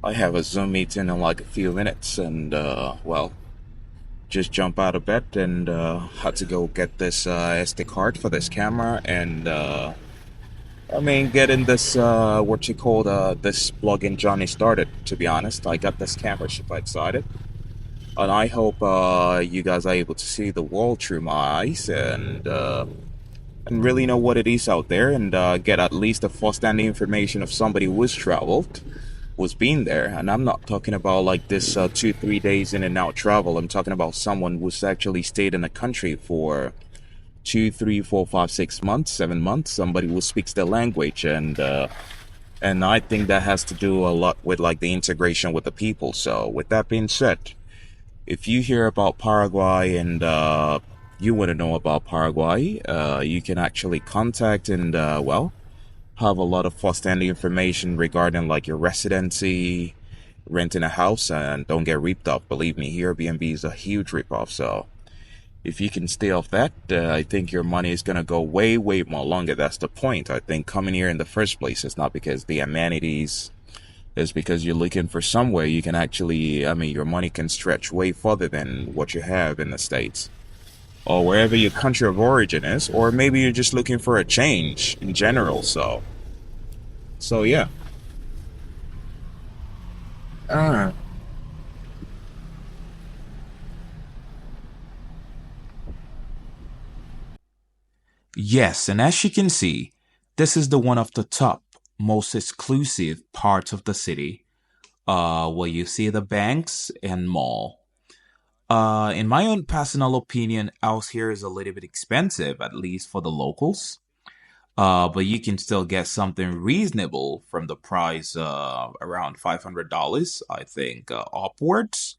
I have a Zoom meeting in like a few minutes, and just jump out of bed and had to go get this SD card for this camera, and getting this what you call this plugin Johnny started. To be honest, I got this camera super excited, and I hope you guys are able to see the world through my eyes and really know what it is out there, and get at least a first-hand information of somebody who has traveled, was been there. And I'm not talking about like this 2 3 days in and out travel. I'm talking about someone who's actually stayed in the country for 2 3 4 5 6 months, 7 months. Somebody who speaks the language, and I think that has to do a lot with like the integration with the people. So with that being said, if you hear about Paraguay and you want to know about Paraguay, you can actually contact and have a lot of first-hand information regarding like your residency, renting a house, and don't get ripped off. Believe me, Airbnb is a huge rip-off. So if you can stay off that, I think your money is gonna go way, way more longer. That's the point. I think coming here in the first place is not because the amenities. It's because you're looking for somewhere you can actually, your money can stretch way further than what you have in the States or wherever your country of origin is, or maybe you're just looking for a change in general. So yeah. Uh, Yes, and as you can see, this is the one of the top, most exclusive parts of the city, where you see the banks and mall. In my own personal opinion, house here is a little bit expensive, at least for the locals. But you can still get something reasonable from the price, around $500, I think, upwards.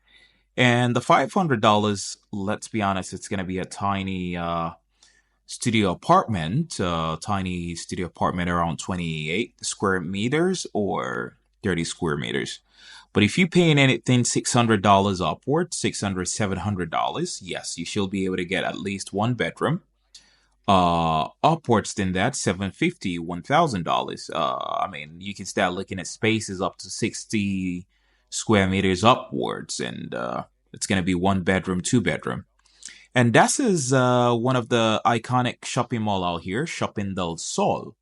And the $500, let's be honest, it's gonna be a tiny studio apartment around 28 square meters or 30 square meters. But if you're paying anything $600 upwards, $600, $700, yes, you should be able to get at least one bedroom. Upwards than that, 750, $1,000. You can start looking at spaces up to 60 square meters upwards, and it's gonna be one bedroom, two bedroom. And that is one of the iconic shopping mall out here, Shopping del Sol.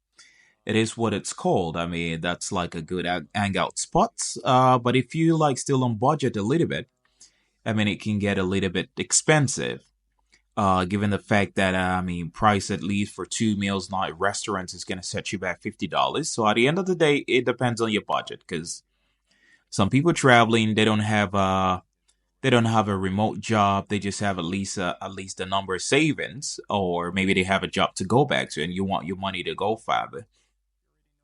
It is what it's called. I mean, that's like a good hangout spot. But if you like still on budget a little bit, it can get a little bit expensive. Given the fact that price at least for 2 meals night restaurants is gonna set you back $50. So at the end of the day, it depends on your budget because some people traveling they don't have a remote job. They just have at least a number of savings, or maybe they have a job to go back to, and you want your money to go further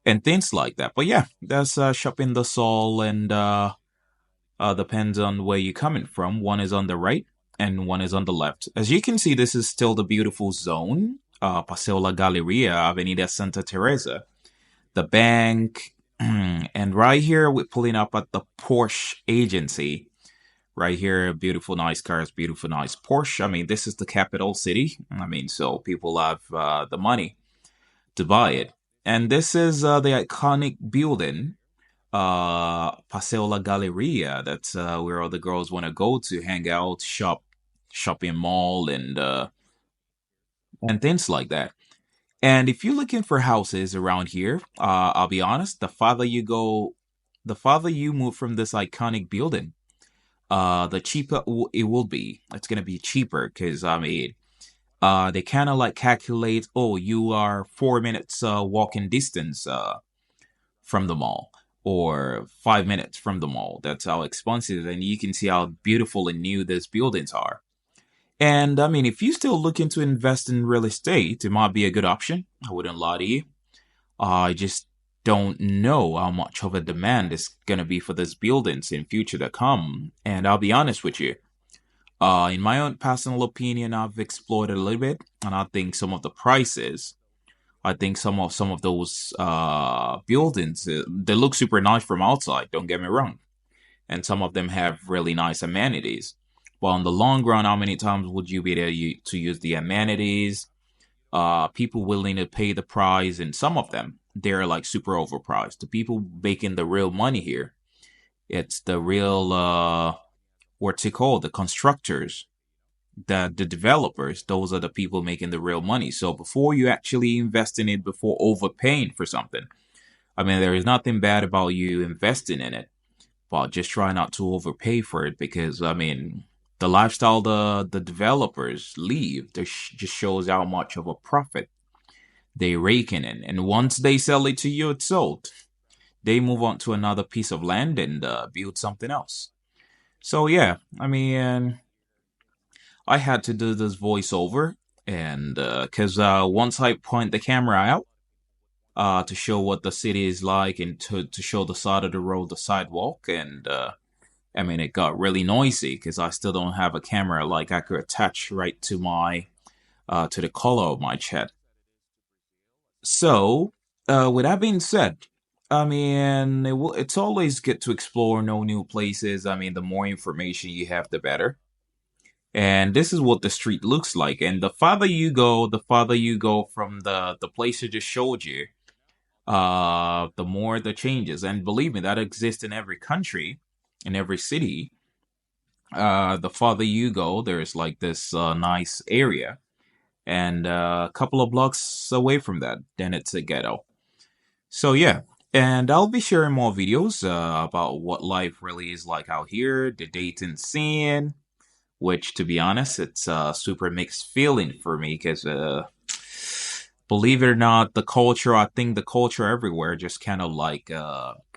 and things like that. But yeah, that's shopping the soul, and depends on where you're coming from. One is on the right, and one is on the left. As you can see, this is still the beautiful zone, Paseo La Galeria, Avenida Santa Teresa, the bank, and right here we're pulling up at the Porsche agency. Right here, beautiful, nice cars, beautiful, nice Porsche. This is the capital city. So people have the money to buy it. And this is the iconic building, Paseo La Galeria. That's where all the girls want to go to hang out, shopping mall, and things like that. And if you're looking for houses around here, I'll be honest, the farther you move from this iconic building, the cheaper it will be. It's gonna be cheaper because they kind of like calculate. Oh, you are 4 minutes walking distance from the mall, or 5 minutes from the mall. That's how expensive, and you can see how beautiful and new these buildings are. And if you still looking to invest in real estate, it might be a good option. I wouldn't lie to you. I just don't know how much of a demand is gonna be for these buildings in future to come. And I'll be honest with you. In my own personal opinion, I've explored it a little bit, and I think some of the prices. I think some of those buildings, they look super nice from outside. Don't get me wrong, and some of them have really nice amenities. But in the long run, how many times would you be there to use the amenities? People willing to pay the price, and some of them they're like super overpriced. The people making the real money here, It's the real what's it called? The constructors, the developers. Those are the people making the real money. So before you actually invest in it, before overpaying for something, I mean, there is nothing bad about you investing in it, but just try not to overpay for it because I mean, the lifestyle the developers leave just shows how much of a profit they raking in, and once they sell it to you, it's sold. They move on to another piece of land and build something else. So yeah, I mean, I had to do this voiceover, and because once I point the camera out to show what the city is like and to show the side of the road, the sidewalk, and I mean, it got really noisy because I still don't have a camera like I could attach right to my to the color of my chat. So, with that being said, I mean, it's always good to explore no new places. I mean, the more information you have, the better. And this is what the street looks like. And the farther you go from the place I just showed you, the more the changes. And believe me, that exists in every country, in every city. The farther you go, there's like this nice area, and a couple of blocks away from that, then it's a ghetto. So yeah, and I'll be sharing more videos about what life really is like out here, the dating scene, which to be honest, it's a super mixed feeling for me because believe it or not, the culture, I think the culture everywhere just kind of like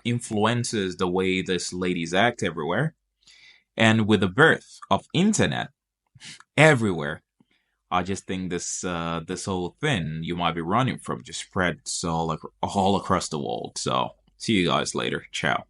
influences the way this ladies act everywhere. And with the birth of internet everywhere, I just think this whole thing you might be running from just spreads all across the world. So see you guys later. Ciao.